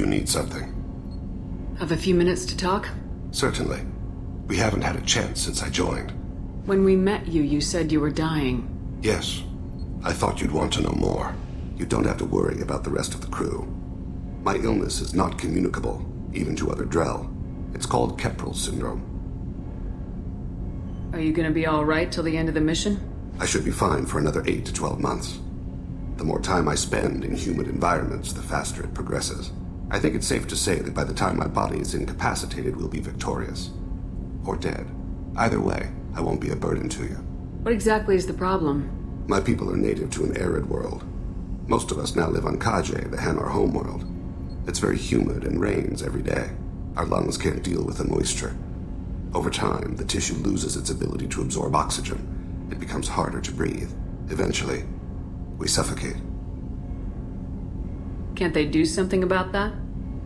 you need something? Have a few minutes to talk? Certainly. We haven't had a chance since I joined. When we met you, you said you were dying. Yes. I thought you'd want to know more. You don't have to worry about the rest of the crew. My illness is not communicable, even to other Drell. It's called Keprel syndrome. Are you gonna be alright till the end of the mission? I should be fine for another 8 to 12 months. The more time I spend in humid environments, the faster it progresses. I think it's safe to say that by the time my body is incapacitated, we'll be victorious. Or dead. Either way, I won't be a burden to you. What exactly is the problem? My people are native to an arid world. Most of us now live on Kaje, the Hanar homeworld. It's very humid and rains every day. Our lungs can't deal with the moisture. Over time, the tissue loses its ability to absorb oxygen. It becomes harder to breathe. Eventually, we suffocate. Can't they do something about that?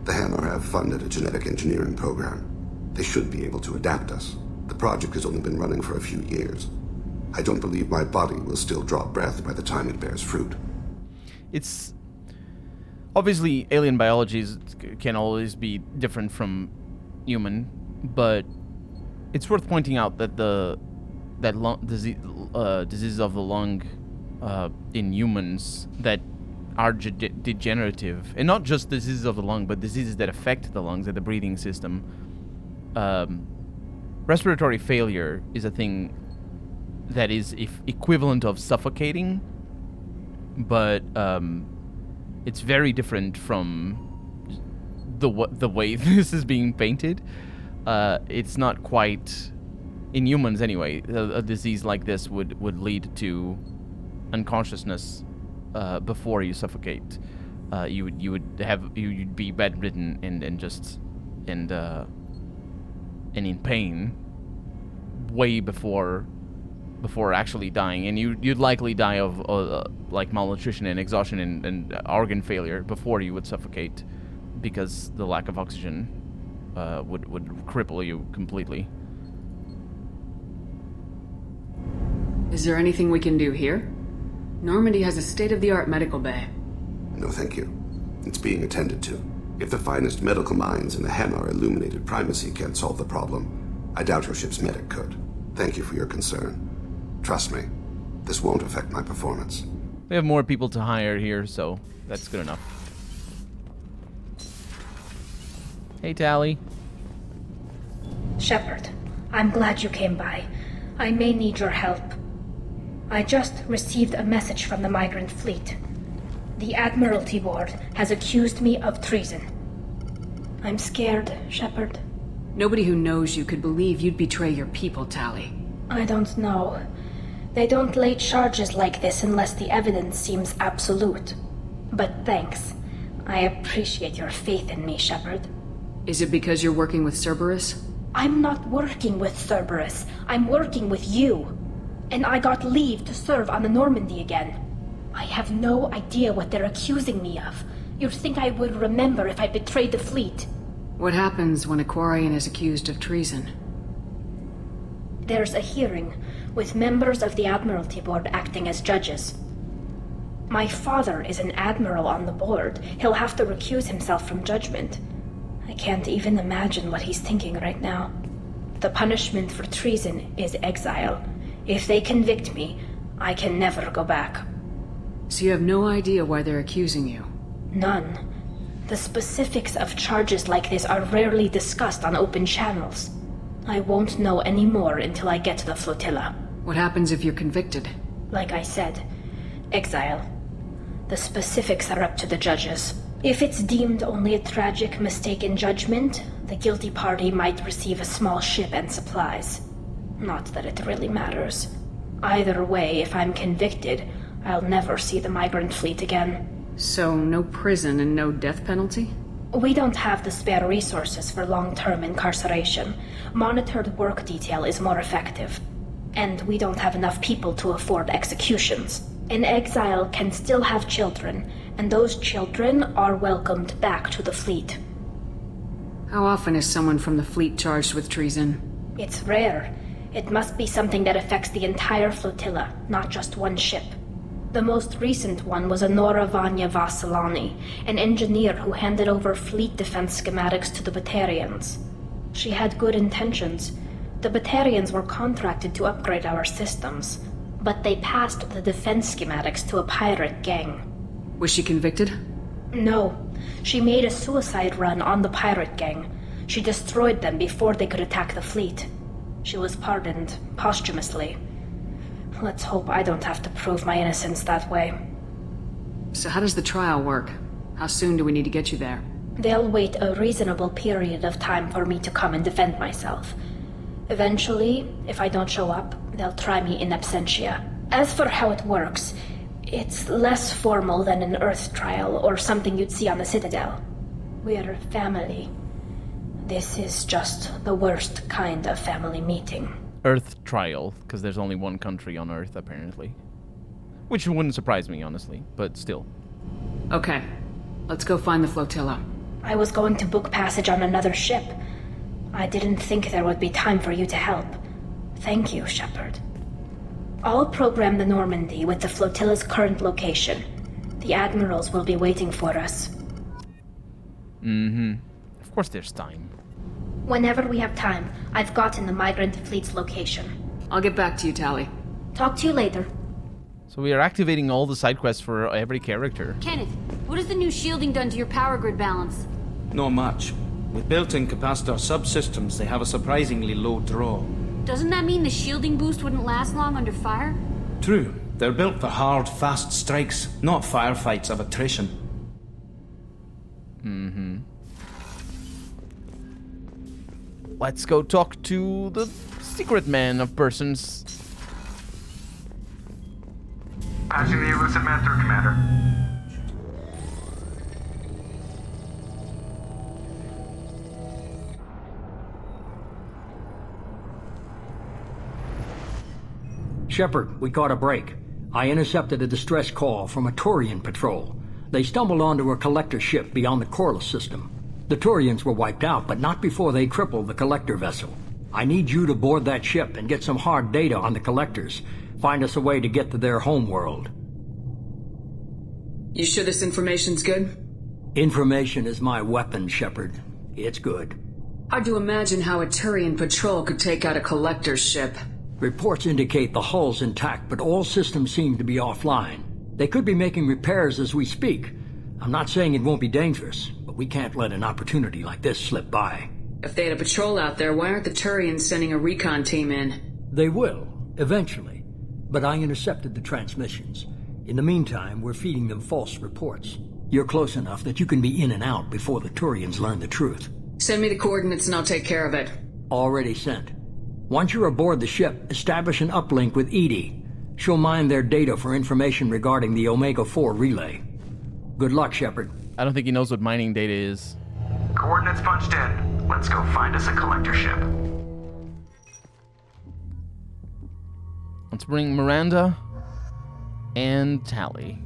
The Hanar have funded a genetic engineering program. They should be able to adapt us. The project has only been running for a few years. I don't believe my body will still draw breath by the time it bears fruit. It's... Obviously, alien biologies can always be different from human, but it's worth pointing out that diseases of the lung in humans that are degenerative, and not just diseases of the lung, but diseases that affect the lungs and the breathing system. Respiratory failure is a thing that is equivalent of suffocating, but it's very different from the way this is being painted. It's not quite, in humans anyway, a disease like this would lead to unconsciousness before you suffocate. You'd be bedridden and in pain way before actually dying, and you'd likely die of like malnutrition and exhaustion and organ failure before you would suffocate, because the lack of oxygen would cripple you completely. Is there anything we can do here? Normandy has a state-of-the-art medical bay. No, thank you. It's being attended to. If the finest medical minds in the Hanar illuminated primacy can't solve the problem, I doubt your ship's medic could. Thank you for your concern. Trust me, this won't affect my performance. We have more people to hire here, so that's good enough. Hey, Tally. Shepard, I'm glad you came by. I may need your help. I just received a message from the migrant fleet. The Admiralty Board has accused me of treason. I'm scared, Shepard. Nobody who knows you could believe you'd betray your people, Tally. I don't know. They don't lay charges like this unless the evidence seems absolute. But thanks. I appreciate your faith in me, Shepard. Is it because you're working with Cerberus? I'm not working with Cerberus. I'm working with you. And I got leave to serve on the Normandy again. I have no idea what they're accusing me of. You'd think I would remember if I betrayed the fleet. What happens when a Quarian is accused of treason? There's a hearing, with members of the Admiralty Board acting as judges. My father is an admiral on the board. He'll have to recuse himself from judgment. I can't even imagine what he's thinking right now. The punishment for treason is exile. If they convict me, I can never go back. So you have no idea why they're accusing you? None. The specifics of charges like this are rarely discussed on open channels. I won't know any more until I get to the flotilla. What happens if you're convicted? Like I said, exile. The specifics are up to the judges. If it's deemed only a tragic mistake in judgment, the guilty party might receive a small ship and supplies. Not that it really matters. Either way, if I'm convicted, I'll never see the migrant fleet again. So, no prison and no death penalty? We don't have the spare resources for long-term incarceration. Monitored work detail is more effective. And we don't have enough people to afford executions. An exile can still have children, and those children are welcomed back to the fleet. How often is someone from the fleet charged with treason? It's rare. It must be something that affects the entire flotilla, not just one ship. The most recent one was Anora Vanya Vasilani, an engineer who handed over fleet defense schematics to the Batarians. She had good intentions. The Batarians were contracted to upgrade our systems, but they passed the defense schematics to a pirate gang. Was she convicted? No, she made a suicide run on the pirate gang. She destroyed them before they could attack the fleet. She was pardoned posthumously. Let's hope I don't have to prove my innocence that way. So how does the trial work? How soon do we need to get you there? They'll wait a reasonable period of time for me to come and defend myself. Eventually, if I don't show up, they'll try me in absentia. As for how it works, it's less formal than an Earth trial or something you'd see on the Citadel. We're family. This is just the worst kind of family meeting. Earth trial, because there's only one country on Earth, apparently. Which wouldn't surprise me, honestly, but still. Okay, let's go find the flotilla. I was going to book passage on another ship. I didn't think there would be time for you to help. Thank you, Shepard. I'll program the Normandy with the flotilla's current location. The admirals will be waiting for us. Of course there's time. Whenever we have time, I've gotten the migrant fleet's location. I'll get back to you, Tally. Talk to you later. So we are activating all the side quests for every character. Kenneth, what has the new shielding done to your power grid balance? Not much. With built-in capacitor subsystems, they have a surprisingly low draw. Doesn't that mean the shielding boost wouldn't last long under fire? True. They're built for hard, fast strikes, not firefights of attrition. Let's go talk to the secret man of persons. Passing the elusive man through, Commander. Shepard, we caught a break. I intercepted a distress call from a Turian patrol. They stumbled onto a collector ship beyond the Corliss system. The Turians were wiped out, but not before they crippled the collector vessel. I need you to board that ship and get some hard data on the collectors. Find us a way to get to their homeworld. You sure this information's good? Information is my weapon, Shepard. It's good. Hard to imagine how a Turian patrol could take out a collector's ship. Reports indicate the hull's intact, but all systems seem to be offline. They could be making repairs as we speak. I'm not saying it won't be dangerous, but we can't let an opportunity like this slip by. If they had a patrol out there, why aren't the Turians sending a recon team in? They will, eventually. But I intercepted the transmissions. In the meantime, we're feeding them false reports. You're close enough that you can be in and out before the Turians learn the truth. Send me the coordinates and I'll take care of it. Already sent. Once you're aboard the ship, establish an uplink with Edie. She'll mine their data for information regarding the Omega-4 relay. Good luck, Shepard. I don't think he knows what mining data is. Coordinates punched in. Let's go find us a collector ship. Let's bring Miranda and Tally.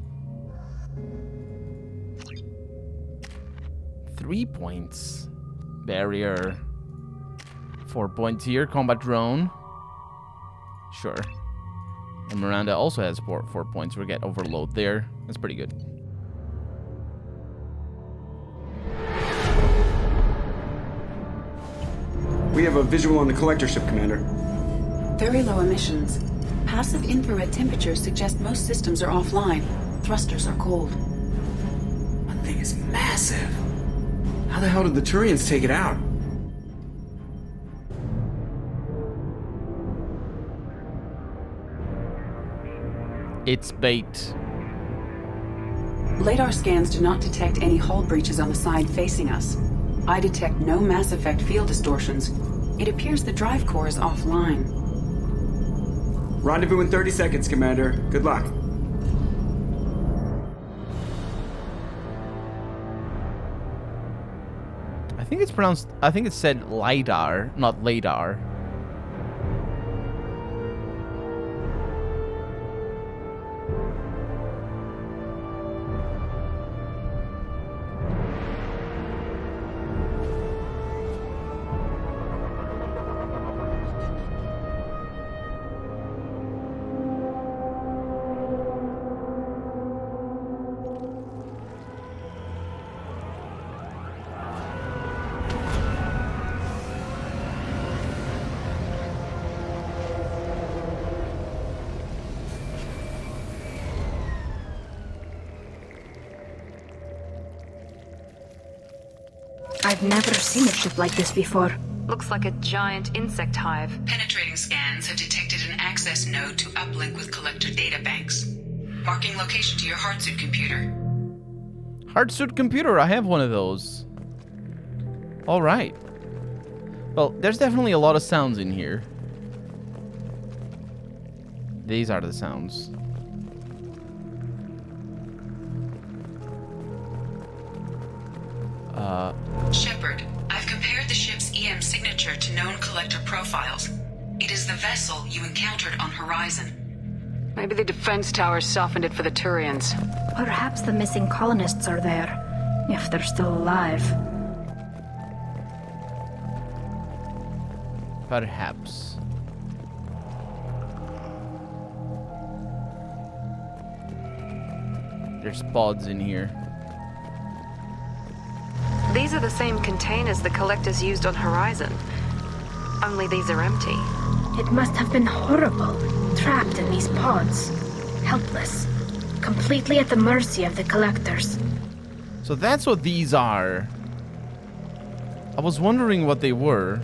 3 points. Barrier. 4 points here. Combat drone. Sure. And Miranda also has 4 points. We get overload there. That's pretty good. We have a visual on the collector ship, Commander. Very low emissions. Passive infrared temperatures suggest most systems are offline. Thrusters are cold. That thing is massive. How the hell did the Turians take it out? It's bait. LADAR scans do not detect any hull breaches on the side facing us. I detect no Mass Effect field distortions. It appears the drive core is offline. Rendezvous in 30 seconds, Commander. Good luck. I think it said LIDAR, not LADAR. I've never seen a ship like this before. Looks like a giant insect hive. Penetrating scans have detected an access node to uplink with collector databanks. Marking location to your hardsuit computer. Hardsuit computer, I have one of those. Alright. Well, there's definitely a lot of sounds in here. These are the sounds. Shepard, I've compared the ship's EM signature to known collector profiles. It is the vessel you encountered on Horizon. Maybe the defense towers softened it for the Turians. Perhaps the missing colonists are there, if they're still alive. Perhaps. There's pods in here. These are the same containers the collectors used on Horizon. Only these are empty. It must have been horrible, trapped in these pods. Helpless. Completely at the mercy of the collectors. So that's what these are. I was wondering what they were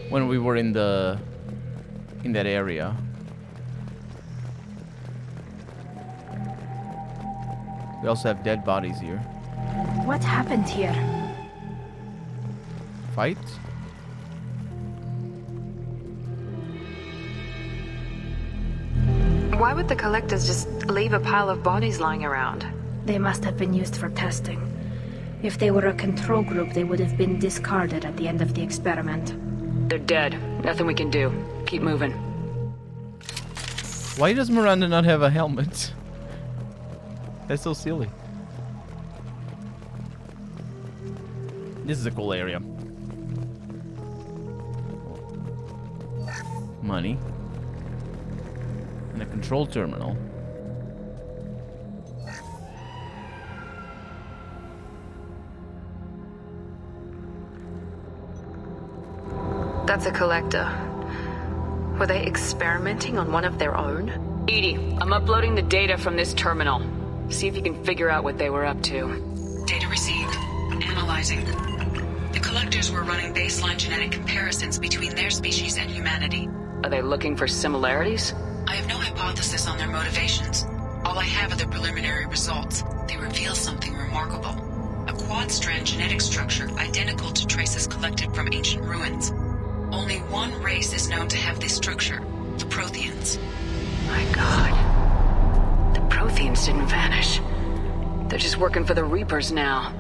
when we were in that area. We also have dead bodies here. What happened here? Fight? Why would the collectors just leave a pile of bodies lying around? They must have been used for testing. If they were a control group, they would have been discarded at the end of the experiment. They're dead. Nothing we can do. Keep moving. Why does Miranda not have a helmet? That's so silly. This is a cool area. Money. And a control terminal. That's a collector. Were they experimenting on one of their own? Edie, I'm uploading the data from this terminal. See if you can figure out what they were up to. Data received. Analyzing. The collectors were running baseline genetic comparisons between their species and humanity. Are they looking for similarities? I have no hypothesis on their motivations. All I have are the preliminary results. They reveal something remarkable. A quad-strand genetic structure identical to traces collected from ancient ruins. Only one race is known to have this structure, the Protheans. My god. The Protheans didn't vanish. They're just working for the Reapers now.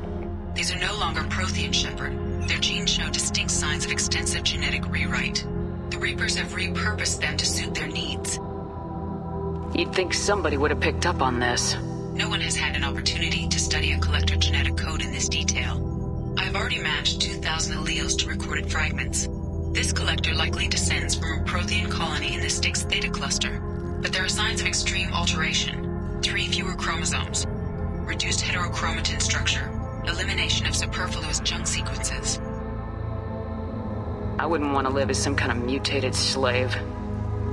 These are no longer Prothean, Shepard. Their genes show distinct signs of extensive genetic rewrite. The Reapers have repurposed them to suit their needs. You'd think somebody would have picked up on this. No one has had an opportunity to study a collector genetic code in this detail. I've already matched 2,000 alleles to recorded fragments. This collector likely descends from a Prothean colony in the Styx Theta cluster. But there are signs of extreme alteration. 3 fewer chromosomes. Reduced heterochromatin structure. Elimination of superfluous junk sequences. I wouldn't want to live as some kind of mutated slave.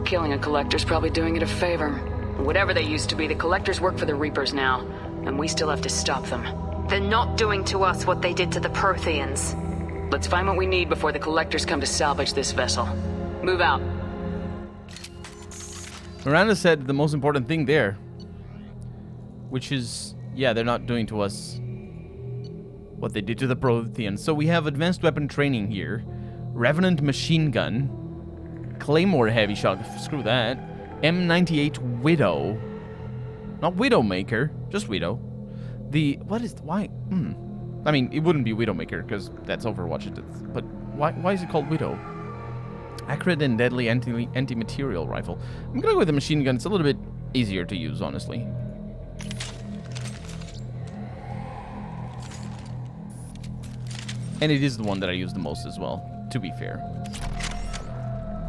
Killing a collector's probably doing it a favor. Whatever they used to be, the collectors work for the Reapers now, and we still have to stop them. They're not doing to us what they did to the Protheans. Let's find what we need before the collectors come to salvage this vessel. Move out. Miranda said the most important thing there. Which is, yeah, they're not doing to us what they did to the Protheans. So we have advanced weapon training here. Revenant machine gun. Claymore heavy shot. Screw that. M98 Widow. Not Widowmaker. Just Widow. Why? I mean, it wouldn't be Widowmaker, because that's Overwatch. But why is it called Widow? Accurate and deadly anti-material rifle. I'm gonna go with the machine gun. It's a little bit easier to use, honestly. And it is the one that I use the most as well, to be fair.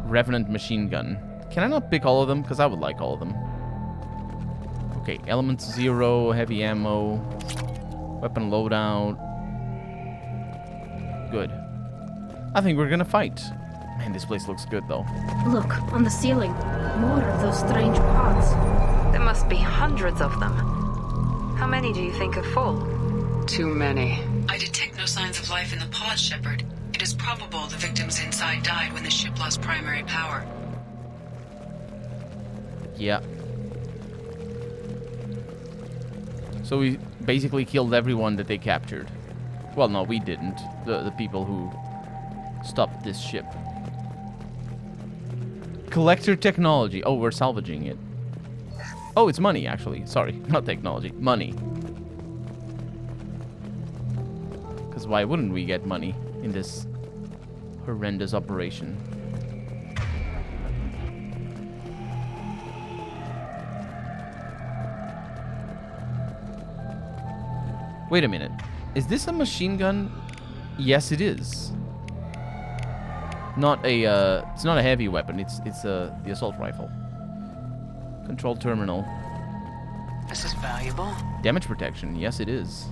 Revenant machine gun. Can I not pick all of them? Because I would like all of them. Okay, elements 0, heavy ammo, weapon loadout. Good. I think we're gonna fight. Man, this place looks good though. Look, on the ceiling. More of those strange pods. There must be hundreds of them. How many do you think are full? Too many. I detect no signs of life in the pod, Shepard. It is probable the victims inside died when the ship lost primary power. Yeah. So we basically killed everyone that they captured. Well, no, we didn't. The people who stopped this ship. Collector technology. Oh, we're salvaging it. Oh, it's money, actually. Sorry, not technology. Money. Because why wouldn't we get money in this horrendous operation? Wait a minute. Is this a machine gun? Yes, it is. Not a, it's not a heavy weapon. It's the assault rifle. Control terminal. This is valuable. Damage protection. Yes, it is.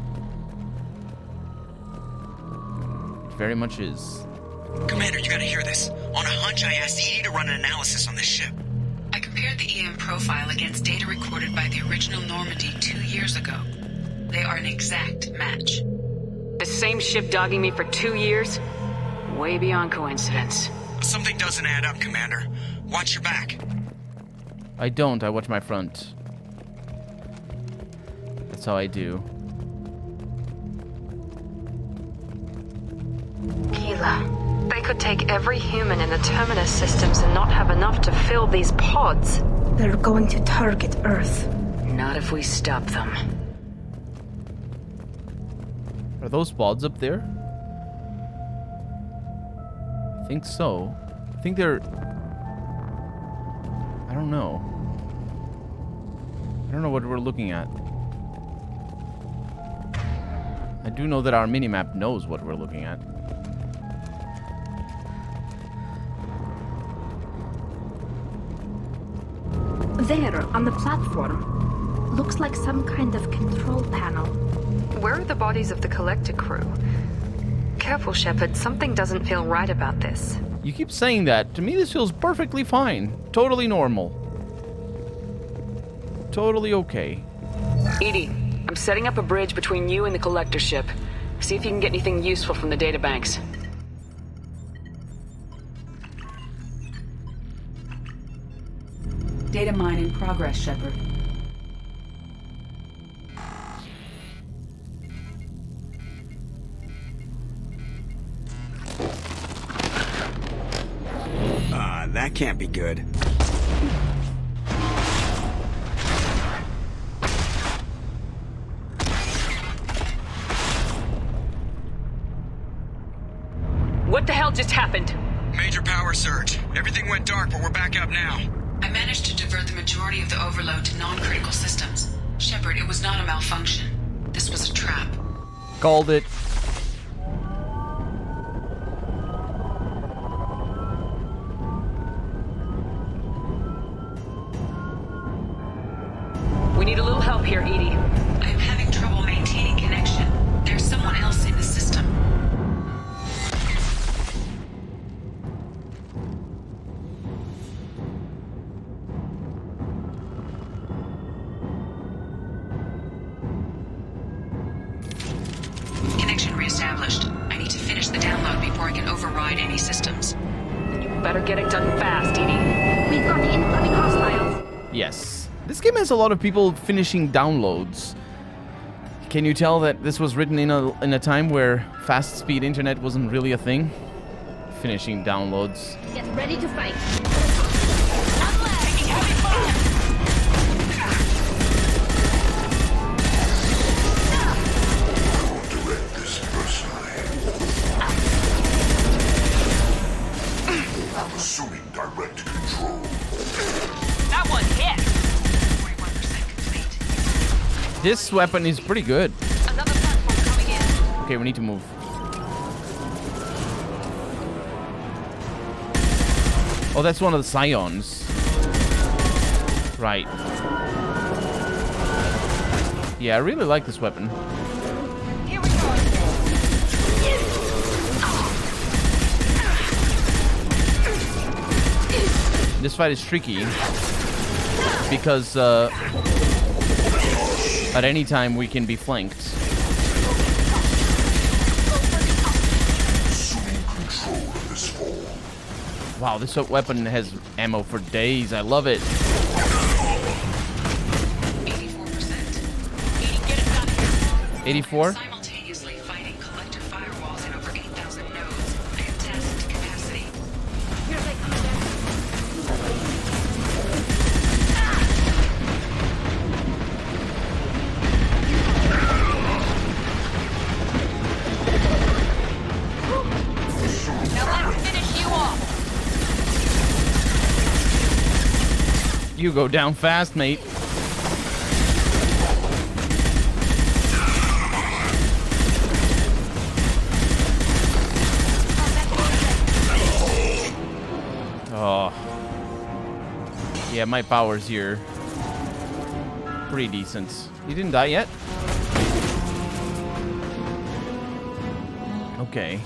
It very much is. Commander, you gotta hear this. On a hunch, I asked Edie to run an analysis on this ship. I compared the EM profile against data recorded by the original Normandy 2 years ago. They are an exact match. The same ship dogging me for 2 years? Way beyond coincidence. Something doesn't add up, Commander. Watch your back. I don't. I watch my front. That's how I do. Gila, they could take every human in the Terminus systems and not have enough to fill these pods. They're going to target Earth. Not if we stop them. Are those pods up there? I think so. I think they're... I don't know. I don't know what we're looking at. I do know that our minimap knows what we're looking at. There, on the platform. Looks like some kind of control panel. Where are the bodies of the Collector crew? Careful, Shepard. Something doesn't feel right about this. You keep saying that. To me, this feels perfectly fine. Totally normal. Totally okay. Edie, I'm setting up a bridge between you and the Collector ship. See if you can get anything useful from the databanks. Data mine in progress, Shepard. That can't be good. What the hell just happened? Major power surge. Everything went dark, but we're back up now. I managed to divert the majority of the overload to non-critical systems. Shepard, it was not a malfunction. This was a trap. Called it. We need a little help here, Edie. I'm having trouble maintaining connection. There's someone else in the system. Connection reestablished. I need to finish the download before I can override any systems. You better get it done fast, Edie. We've got incoming hostiles. Yes. This game has a lot of people finishing downloads. Can you tell that this was written in a time where fast speed internet wasn't really a thing? Finishing downloads. Get ready to fight. Direct this personally. I'm assuming direct control. That one hit! 41% complete. This weapon is pretty good. Another platform coming in. Okay, we need to move. Oh, that's one of the Scions. Right. Yeah, I really like this weapon. Here we go. This fight is tricky because at any time we can be flanked. Wow, this weapon has ammo for days. I love it. 84%. 84? Simultaneously fighting collector firewalls in over 8,000 nodes. I have tested capacity. Here they come again. Now let's finish you off. You go down fast, mate. Oh. Yeah, my powers here. Pretty decent. You didn't die yet? Okay.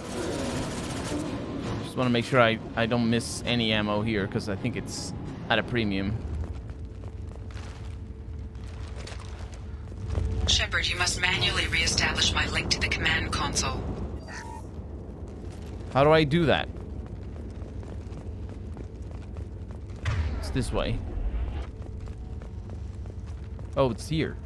Just want to make sure I don't miss any ammo here, because I think it's at a premium. Shepard, you must manually re-establish my link to the command console. How do I do that? It's this way. Oh, it's here.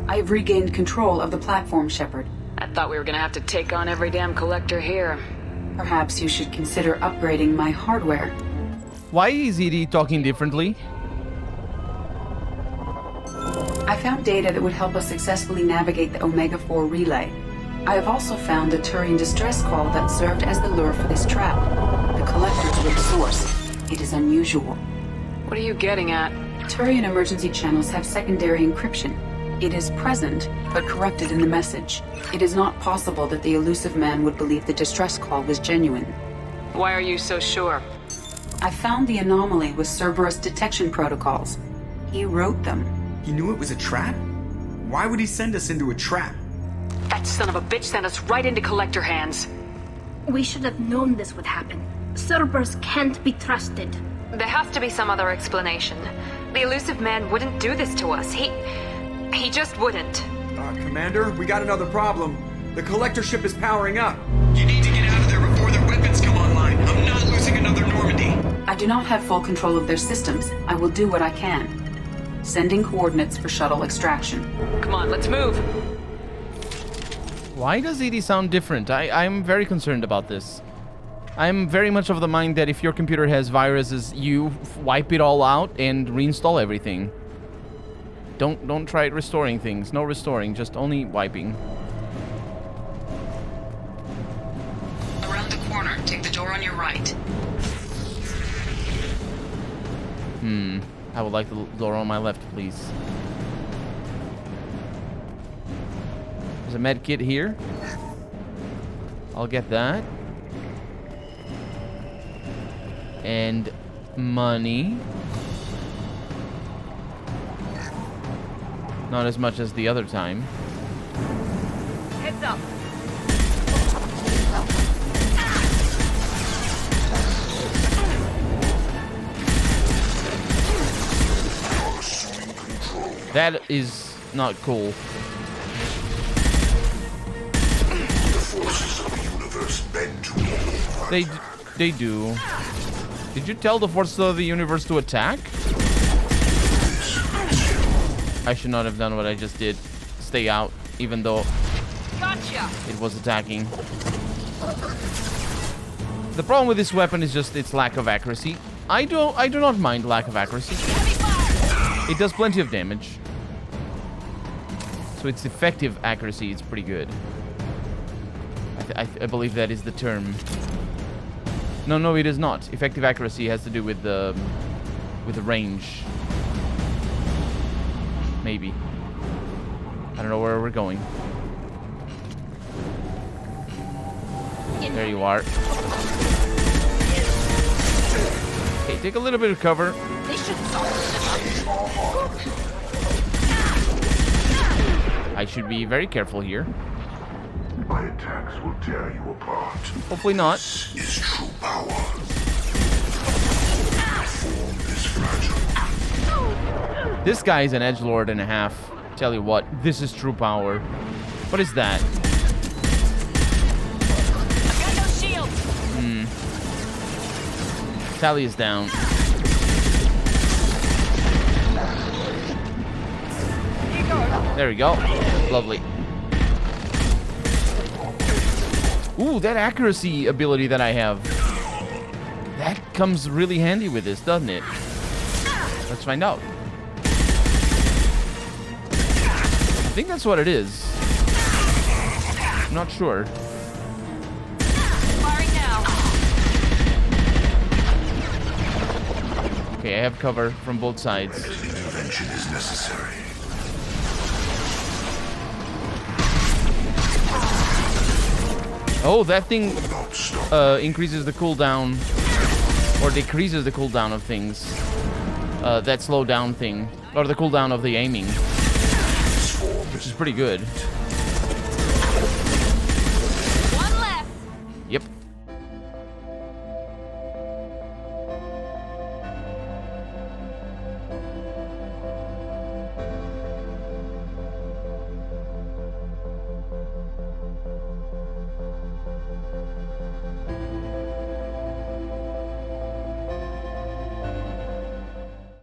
I've regained control of the platform, Shepard. I thought we were gonna have to take on every damn collector here. Perhaps you should consider upgrading my hardware. Why is ED talking differently? I found data that would help us successfully navigate the Omega-4 relay. I have also found a Turian distress call that served as the lure for this trap. The collectors were the source. It is unusual. What are you getting at? Turian emergency channels have secondary encryption. It is present, but corrupted in the message. It is not possible that the elusive man would believe the distress call was genuine. Why are you so sure? I found the anomaly with Cerberus detection protocols. He wrote them. He knew it was a trap? Why would he send us into a trap? That son of a bitch sent us right into collector hands. We should have known this would happen. Cerberus can't be trusted. There has to be some other explanation. The elusive man wouldn't do this to us. He just wouldn't. Commander, we got another problem. The collector ship is powering up. You need to get out of there before their weapons come online. I'm not losing another Normandy. I do not have full control of their systems. I will do what I can. Sending coordinates for shuttle extraction. Come on, let's move. Why does ED sound different? I'm very concerned about this. I'm very much of the mind that if your computer has viruses, you wipe it all out and reinstall everything. Don't try restoring things. No restoring, just only wiping. Around the corner, take the door on your right. I would like the door on my left, please. There's a med kit here. I'll get that. And money. Not as much as the other time. Heads up. That is not cool. The forces of the universe bend to me. They do. Did you tell the forces of the universe to attack? I should not have done what I just did. Stay out, even though it was attacking. The problem with this weapon is just its lack of accuracy. I do not mind lack of accuracy. It does plenty of damage. So its effective accuracy is pretty good. I believe that is the term. No, it is not. Effective accuracy has to do with the range. Maybe. I don't know where we're going. There you are. Okay, take a little bit of cover. I should be very careful here. My attacks will tear you apart. Hopefully not. This is true power. The form is fragile. This guy is an edgelord and a half. Tell you what, this is true power. What is that? I got no shield. Tally is down. There we go. Lovely. Ooh, that accuracy ability that I have. That comes really handy with this, doesn't it? Let's find out. I think that's what it is. I'm not sure. Firing now. Okay, I have cover from both sides. Intervention is necessary. Oh, that thing increases the cooldown or decreases the cooldown of things. That slow down thing, or the cooldown of the aiming, which is pretty good.